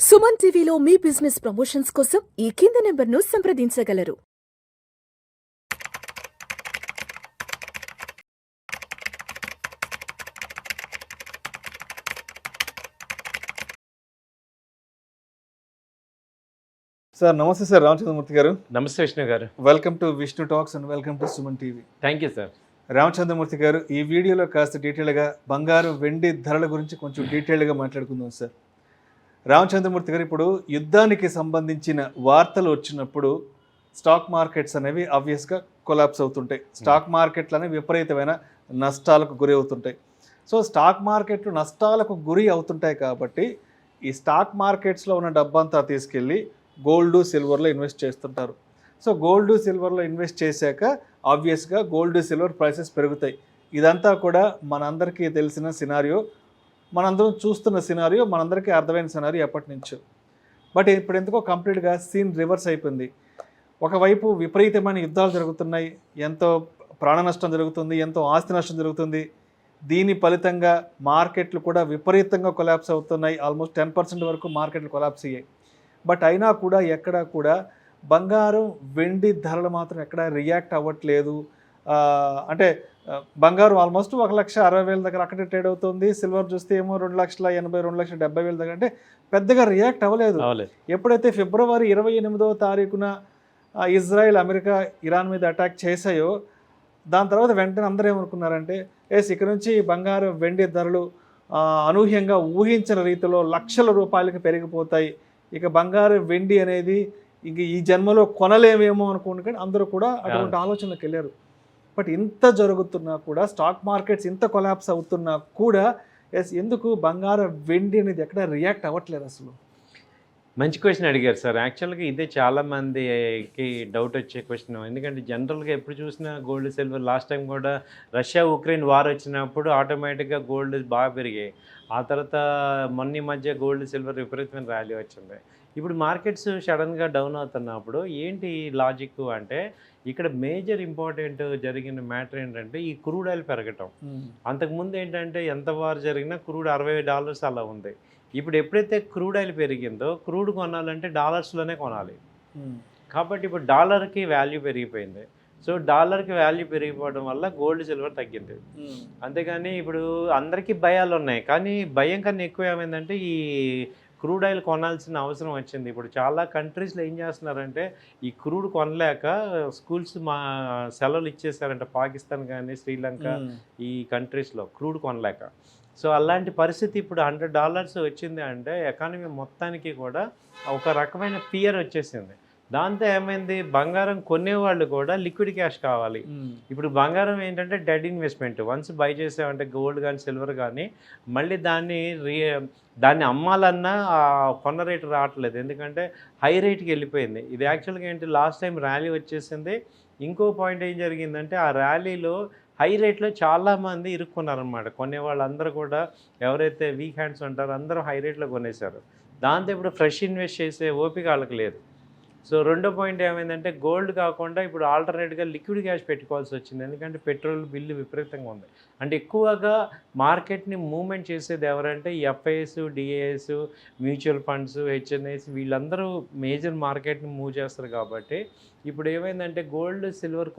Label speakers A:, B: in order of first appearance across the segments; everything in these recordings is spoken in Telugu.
A: సుమన్ టీవీలో మీ బిజినెస్ ప్రమోషన్స్ కోసం ఈ కింది నెంబర్ను సంప్రదించగలరు.
B: సార్ నమస్తే సార్, రామచంద్రమూర్తి గారు.
C: నమస్తే విష్ణు గారు.
B: Welcome to Vishnu talks and welcome to Suman TV.
C: Thank you sir.
B: Ramachandramurthy గారు, ఈ వీడియోలో కాస్త డీటెయిల్గా బంగారు వెండి ధరల గురించి కొంచెం డీటెయిల్గా మాట్లాడుకుందాం సార్. రామచంద్రమూర్తి గారు, ఇప్పుడు యుద్ధానికి సంబంధించిన వార్తలు వచ్చినప్పుడు స్టాక్ మార్కెట్స్ అనేవి ఆబ్వియస్గా కొలాప్స్ అవుతుంటాయి. స్టాక్ మార్కెట్లు అనేవి విపరీతమైన నష్టాలకు గురి అవుతుంటాయి. సో స్టాక్ మార్కెట్లు నష్టాలకు గురి అవుతుంటాయి కాబట్టి ఈ స్టాక్ మార్కెట్స్లో ఉన్న డబ్బంతా తీసుకెళ్ళి గోల్డ్ సిల్వర్లో ఇన్వెస్ట్ చేస్తుంటారు. సో గోల్డ్ సిల్వర్లో ఇన్వెస్ట్ చేశాక ఆబ్వియస్గా గోల్డ్ సిల్వర్ ప్రైసెస్ పెరుగుతాయి. ఇదంతా కూడా మనందరికీ తెలిసిన సినారియో, మనందరం చూస్తున్న సినారియో, మనందరికీ అర్థమైన సినారియో ఎప్పటి నుంచో. బట్ ఇప్పుడు ఎందుకో కంప్లీట్గా సీన్ రివర్స్ అయిపోయింది. ఒకవైపు విపరీతమైన యుద్ధాలు జరుగుతున్నాయి, ఎంతో ప్రాణ నష్టం జరుగుతుంది, ఎంతో ఆస్తి నష్టం జరుగుతుంది. దీని ఫలితంగా మార్కెట్లు కూడా విపరీతంగా కొలాప్స్ అవుతున్నాయి. ఆల్మోస్ట్ 10% వరకు మార్కెట్లు కొలాప్స్ అయ్యాయి. బట్ అయినా కూడా ఎక్కడా కూడా బంగారం వెండి ధరలు మాత్రం ఎక్కడా రియాక్ట్ అవ్వట్లేదు. అంటే బంగారం ఆల్మోస్ట్ 1,60,000 దగ్గర అక్కడే ట్రేడ్ అవుతుంది. సిల్వర్ చూస్తే ఏమో 2,80,000, 2,70,000 దగ్గర, అంటే పెద్దగా రియాక్ట్ అవ్వలేదు. ఎప్పుడైతే ఫిబ్రవరి 28వ తారీఖున ఇజ్రాయెల్, అమెరికా ఇరాన్ మీద అటాక్ చేశాయో దాని తర్వాత వెంటనే అందరూ ఏమనుకున్నారంటే ఇక్కడ నుంచి బంగారం వెండి ధరలు అనూహ్యంగా ఊహించిన రీతిలో లక్షల రూపాయలకి పెరిగిపోతాయి, ఇక బంగారం వెండి అనేది ఇంక ఈ జన్మలో కొనలేమేమో అనుకోండి. కానీ అందరూ కూడా అటువంటి ఆలోచనలకు వెళ్ళారు. బట్ ఇంత జరుగుతున్నా కూడా, స్టాక్ మార్కెట్స్ ఇంత కొలాప్స్ అవుతున్నా కూడా ఎందుకు బంగారం వెండి అనేది ఎక్కడ రియాక్ట్ అవ్వట్లేదు అసలు?
C: మంచి క్వశ్చన్ అడిగారు సార్. యాక్చువల్గా ఇదే చాలామందికి డౌట్ వచ్చే క్వశ్చన్. ఎందుకంటే జనరల్గా ఎప్పుడు చూసినా గోల్డ్ సిల్వర్, లాస్ట్ టైం కూడా రష్యా ఉక్రెయిన్ వార్ వచ్చినప్పుడు ఆటోమేటిక్గా గోల్డ్ బాగా పెరిగాయి. ఆ తర్వాత మొన్న మధ్య గోల్డ్ సిల్వర్ విపరీతమైన ర్యాలీ వచ్చింది. ఇప్పుడు మార్కెట్స్ సడన్గా డౌన్ అవుతున్నప్పుడు ఏంటి లాజిక్ అంటే, ఇక్కడ మేజర్ ఇంపార్టెంట్ జరిగిన మ్యాటర్ ఏంటంటే ఈ క్రూడ్ ఆయిల్ పెరగటం. అంతకుముందు ఏంటంటే ఎంత వార్ జరిగినా క్రూడ్ $60 అలా ఉంది. ఇప్పుడు ఎప్పుడైతే క్రూడ్ ఆయిల్ పెరిగిందో, క్రూడ్ కొనాలంటే డాలర్స్లోనే కొనాలి. కాబట్టి ఇప్పుడు డాలర్కి వాల్యూ పెరిగిపోయింది. సో డాలర్కి వాల్యూ పెరిగిపోవడం వల్ల గోల్డ్ సిల్వర్ తగ్గింది. అంతేగాని ఇప్పుడు అందరికీ భయాలు ఉన్నాయి, కానీ భయం కన్నా ఎక్కువ ఏమైందంటే ఈ క్రూడ్ ఆయిల్ కొనాల్సిన అవసరం వచ్చింది. ఇప్పుడు చాలా కంట్రీస్లో ఏం చేస్తున్నారంటే ఈ క్రూడ్ కొనలేక స్కూల్స్ సెలవులు ఇచ్చేసారంట. పాకిస్తాన్ కానీ శ్రీలంక ఈ కంట్రీస్లో క్రూడ్ కొనలేక. సో అలాంటి పరిస్థితి ఇప్పుడు $100 వచ్చింది అంటే ఎకానమీ మొత్తానికి కూడా ఒక రకమైన ఫియర్ వచ్చేసింది. దాంతో ఏమైంది, బంగారం కొనేవాళ్ళు కూడా లిక్విడ్ క్యాష్ కావాలి. ఇప్పుడు బంగారం ఏంటంటే డెడ్ ఇన్వెస్ట్మెంట్. వన్స్ బై చేసామంటే గోల్డ్ కానీ సిల్వర్ కానీ మళ్ళీ దాన్ని అమ్మాలన్నా కొన్న రేటు రావట్లేదు, ఎందుకంటే హై రేట్కి వెళ్ళిపోయింది. ఇది యాక్చువల్గా ఏంటి, లాస్ట్ టైం ర్యాలీ వచ్చేసింది. ఇంకో పాయింట్ ఏం జరిగిందంటే ఆ ర్యాలీలో హై రేట్లో చాలామంది ఇరుక్కున్నారనమాట. కొనేవాళ్ళందరూ కూడా ఎవరైతే వీక్ హ్యాండ్స్ ఉంటారో అందరూ హై రేట్లో కొనేశారు. దాంతో ఇప్పుడు ఫ్రెష్ ఇన్వెస్ట్ చేసే ఓపిక వాళ్ళకి లేదు. సో రెండో పాయింట్ ఏమైందంటే గోల్డ్ కాకుండా ఇప్పుడు ఆల్టర్నేట్గా లిక్విడ్ క్యాష్ పెట్టుకోవాల్సి వచ్చింది. ఎందుకంటే పెట్రోల్ బిల్లు విపరీతంగా ఉంది. అంటే ఎక్కువగా మార్కెట్ని మూవ్మెంట్ చేసేది ఎవరంటే FIIs, DIIs, mutual funds, HNIs, వీళ్ళందరూ మేజర్ మార్కెట్ని మూవ్ చేస్తారు. కాబట్టి ఇప్పుడు ఏమైందంటే గోల్డ్ సిల్వర్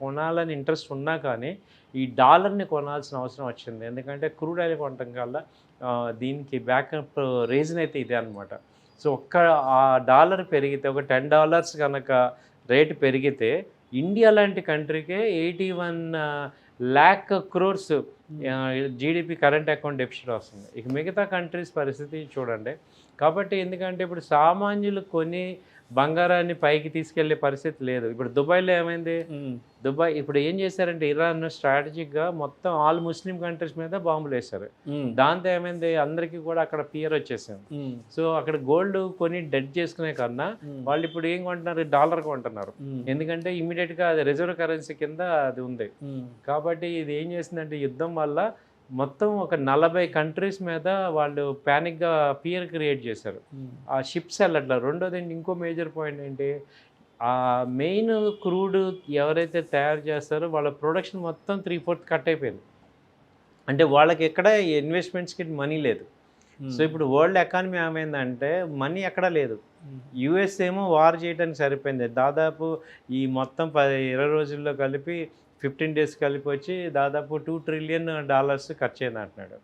C: కొనాలని ఇంట్రెస్ట్ ఉన్నా కానీ ఈ డాలర్ని కొనాల్సిన అవసరం వచ్చింది. ఎందుకంటే క్రూడ్ ఆయిల్ కొనటం వల్ల దీనికి బ్యాకప్ రీజన్ అయితే ఇదే అనమాట. సో ఆ డాలర్ పెరిగితే, ఒక $10 కనుక రేటు పెరిగితే ఇండియా లాంటి కంట్రీకే 81 lakh crores GDP current account deficit వస్తుంది. ఇక మిగతా కంట్రీస్ పరిస్థితి చూడండి. కాబట్టి ఎందుకంటే ఇప్పుడు సామాన్యులు కొని బంగారాన్ని పైకి తీసుకెళ్లే పరిస్థితి లేదు. ఇప్పుడు దుబాయ్లో ఏమైంది, దుబాయ్ ఇప్పుడు ఏం చేశారంటే ఇరాన్ స్ట్రాటజిక్గా మొత్తం ఆల్ ముస్లిం కంట్రీస్ మీద బాంబులు వేశారు. దాంతో ఏమైంది, అందరికీ కూడా అక్కడ ఫియర్ వచ్చేసింది. సో అక్కడ గోల్డ్ కొని డెడ్ చేసుకునే కన్నా వాళ్ళు ఇప్పుడు ఏం కొంటున్నారు, డాలర్ కొంటున్నారు. ఎందుకంటే ఇమీడియట్గా అది రిజర్వ్ కరెన్సీ కింద అది ఉంది. కాబట్టి ఇది ఏం చేసిందంటే యుద్ధం వల్ల మొత్తం ఒక 40 కంట్రీస్ మీద వాళ్ళు ప్యానిక్గా ఫియర్ క్రియేట్ చేశారు. ఆ షిప్స్ వెళ్ళట్లా. రెండోది ఇంకో మేజర్ పాయింట్ ఏంటి, ఆ మెయిన్ క్రూడ్ ఎవరైతే తయారు చేస్తారో వాళ్ళ ప్రొడక్షన్ మొత్తం 3/4 కట్ అయిపోయింది. అంటే వాళ్ళకి ఎక్కడ ఇన్వెస్ట్మెంట్స్కి మనీ లేదు. సో ఇప్పుడు వరల్డ్ ఎకానమీ ఏమైందంటే మనీ ఎక్కడా లేదు. యుఎస్ ఏమో వార్ చేయడానికి సరిపోయింది. దాదాపు ఈ మొత్తం 20 రోజుల్లో కలిపి 15 డేస్ కలిపి వచ్చి దాదాపు $2 ట్రిలియన్ ఖర్చు అయింది అంటున్నాడు.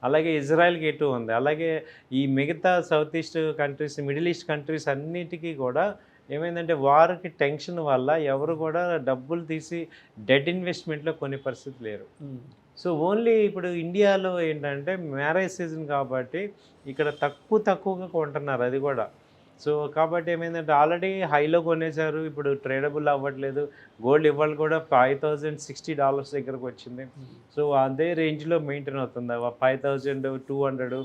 C: అలాగే ఇజ్రాయెల్కి ఎటు ఉంది. అలాగే ఈ మిగతా south east countries, middle east countries అన్నిటికీ కూడా ఏమైందంటే వార్కి టెన్షన్ వల్ల ఎవరు కూడా డబ్బులు తీసి డెడ్ ఇన్వెస్ట్మెంట్లో కొనే పరిస్థితి లేరు. సో ఓన్లీ ఇప్పుడు ఇండియాలో ఏంటంటే మ్యారేజ్ సీజన్ కాబట్టి ఇక్కడ తక్కువగా కొంటున్నారు అది కూడా. సో కాబట్టి ఏమైందంటే ఆల్రెడీ హైలో కొనేసారు, ఇప్పుడు ట్రేడబుల్ అవ్వట్లేదు. గోల్డ్ ఇవాళ కూడా $5,060 దగ్గరకు వచ్చింది. సో అదే రేంజ్లో మెయింటైన్ అవుతుంది. 5,200,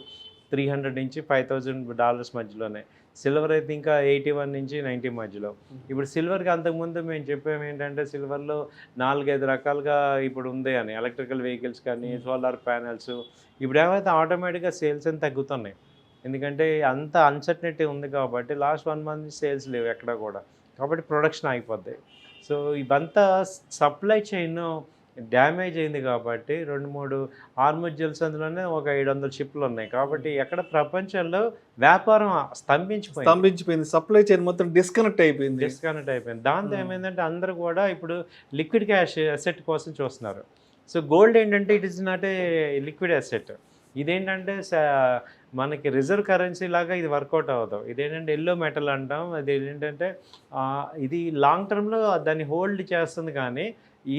C: 300 నుంచి $5,000 మధ్యలోనే. సిల్వర్ అయితే ఇంకా 81 నుంచి 90 మధ్యలో. ఇప్పుడు సిల్వర్కి అంతకుముందు మేము చెప్పాము ఏంటంటే సిల్వర్లో 4-5 రకాలుగా ఇప్పుడు ఉంది అని, ఎలక్ట్రికల్ వెహికల్స్ కానీ, సోలార్ ప్యానెల్స్. ఇప్పుడు ఏమైతే ఆటోమేటిక్గా సేల్స్ అని తగ్గుతున్నాయి. ఎందుకంటే అంత అన్సర్టనిటీ ఉంది కాబట్టి లాస్ట్ 1 మంత్ సేల్స్ లేవు ఎక్కడ కూడా. కాబట్టి ప్రొడక్షన్ ఆగిపోద్ది. సో ఇవంతా సప్లై చైన్ డ్యామేజ్ అయింది కాబట్టి 2-3 హార్ముజల్స్ అందులోనే ఒక 700 షిప్లు ఉన్నాయి. కాబట్టి ఎక్కడ ప్రపంచంలో వ్యాపారం
B: స్తంభించిపోయింది. సప్లై చైన్ మొత్తం డిస్కనెక్ట్ అయిపోయింది.
C: దాంతో ఏమైందంటే అందరూ కూడా ఇప్పుడు లిక్విడ్ క్యాష్ అసెట్ కోసం చూస్తున్నారు. సో గోల్డ్ ఏంటంటే it is not a liquid asset. ఇదేంటంటే మనకి రిజర్వ్ కరెన్సీ లాగా ఇది వర్కౌట్ అవ్వదు. ఇదేంటంటే ఎల్లో మెటల్ అంటాం. అది ఏంటంటే ఇది లాంగ్ టర్మ్లో దాన్ని హోల్డ్ చేస్తుంది కానీ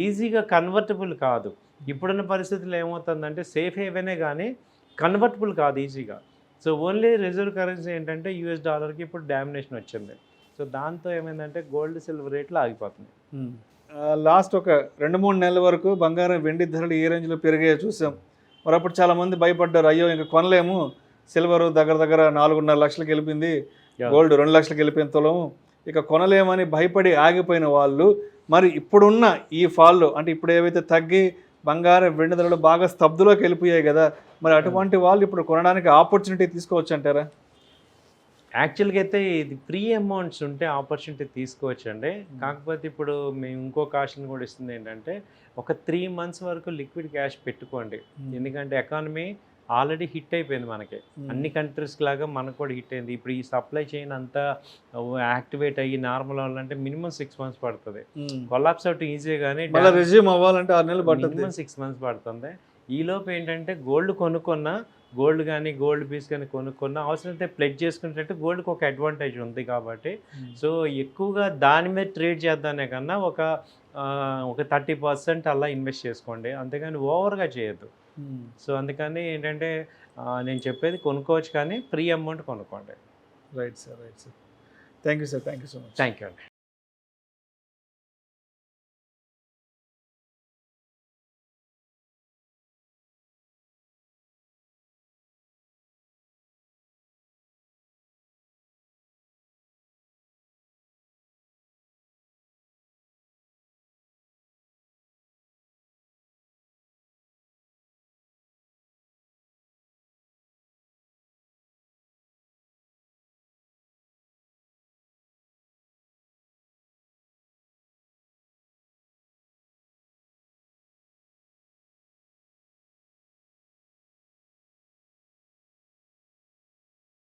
C: ఈజీగా కన్వర్టబుల్ కాదు. ఇప్పుడున్న పరిస్థితుల్లో ఏమవుతుందంటే సేఫ్ హేవెనే కానీ కన్వర్టబుల్ కాదు ఈజీగా. సో ఓన్లీ రిజర్వ్ కరెన్సీ ఏంటంటే $కి ఇప్పుడు డామినేషన్ వచ్చింది. సో దాంతో ఏమైందంటే గోల్డ్ సిల్వర్ రేట్లు ఆగిపోతుంది.
B: లాస్ట్ ఒక 2-3 నెలల వరకు బంగారం వెండి ధరలు ఏ రేంజ్లో పెరిగాయో చూసాం. మరి అప్పుడు చాలామంది భయపడ్డారు, అయ్యో ఇంకా కొనలేము, సిల్వర్ దగ్గర 4.5 లక్షలకి వెళ్ళిపోయింది, గోల్డ్ 2 లక్షలకి వెళ్ళిపోయిన తులం, ఇక కొనలేమని భయపడి ఆగిపోయిన వాళ్ళు మరి ఇప్పుడున్న ఈ ఫాల్లో అంటే ఇప్పుడు ఏవైతే తగ్గి బంగారం వెండి ధరలు బాగా స్తబ్దులోకి వెళ్ళిపోయాయి కదా, మరి అటువంటి వాళ్ళు ఇప్పుడు కొనడానికి ఆపర్చునిటీ తీసుకోవచ్చు అంటారా?
C: యాక్చువల్గా అయితే ఇది ఫ్రీ అమౌంట్స్ ఉంటే ఆపర్చునిటీ తీసుకోవచ్చు అండి. కాకపోతే ఇప్పుడు మేము ఇంకో కాషన్ కూడా ఇస్తుంది ఏంటంటే ఒక 3 months వరకు లిక్విడ్ క్యాష్ పెట్టుకోండి. ఎందుకంటే ఎకానమీ ఆల్రెడీ హిట్ అయిపోయింది మనకి, అన్ని కంట్రీస్ లాగా మనకు కూడా హిట్ అయింది. ఇప్పుడు ఈ సప్లై చైన్ అంతా యాక్టివేట్ అయ్యి నార్మల్ అవ్వాలంటే మినిమం 6 months పడుతుంది. కొలాప్స్ అవుట్ ఈజీ కానీ
B: రెజ్యూమ్ అవ్వాలంటే 6 నెలలు పడుతుంది,
C: మినిమం 6 months పడుతుంది. ఈలోపు ఏంటంటే గోల్డ్ కొనుక్కున్న గోల్డ్ కానీ గోల్డ్ పీస్ కానీ కొనుక్కున్న అవసరమైతే ప్లెడ్జ్ చేసుకునేటట్టు గోల్డ్కి ఒక అడ్వాంటేజ్ ఉంది కాబట్టి సో ఎక్కువగా దాని మీద ట్రేడ్ చేద్దానే కన్నా ఒక 30% అలా ఇన్వెస్ట్ చేసుకోండి, అంతేగాని ఓవర్గా చేయొద్దు. సో అందుకని ఏంటంటే నేను చెప్పేది కొనుక్కోవచ్చు కానీ ఫ్రీ అమౌంట్ కొనుక్కోండి.
B: Right sir, right sir. Thank you sir, thank you so much.
C: Thank you అండి.